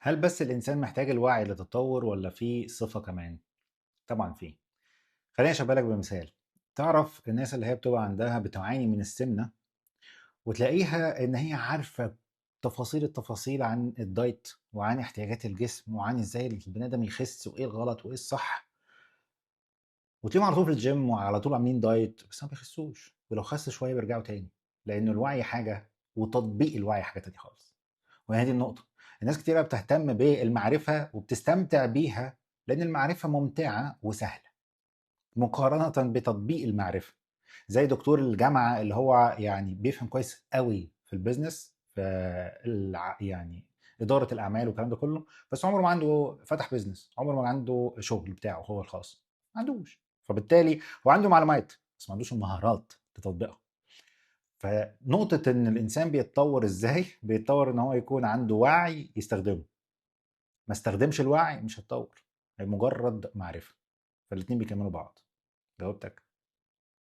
هل بس الإنسان محتاج الوعي للتطور ولا في صفة كمان؟ طبعا في. خليني أشبه لك بمثال. تعرف الناس اللي هي بتبقى عندها بتعاني من السمنة وتلاقيها إن هي عارفة تفاصيل التفاصيل عن الدايت وعن احتياجات الجسم وعن ازاي البني ادم يخس وايه الغلط وايه الصح، وتلاقيهم على طول في الجيم وعلى طول عاملين دايت بس ما بيخسوش، ولو خسوا شويه بيرجعوا تاني. لان الوعي حاجه وتطبيق الوعي حاجه تانية خالص. وهي دي النقطة. الناس كتيرة بتهتم بالمعرفة وبتستمتع بيها لأن المعرفة ممتعة وسهلة مقارنة بتطبيق المعرفة. زي دكتور الجامعة اللي هو يعني بيفهم كويس قوي في البيزنس، في يعني إدارة الأعمال والكلام ده كله، بس عمره ما عنده فتح بيزنس، عمره ما عنده شغل بتاعه هو الخاص، ما عندوش. فبالتالي هو عنده معلومات بس ما عندوش المهارات لتطبيقها. فنقطة إن الإنسان بيتطور إزاي؟ بيتطور إن هو يكون عنده وعي يستخدمه. ما استخدمش الوعي مش هتطور، هي مجرد معرفة. فالاتنين بيكملوا بعض. جاوبتك؟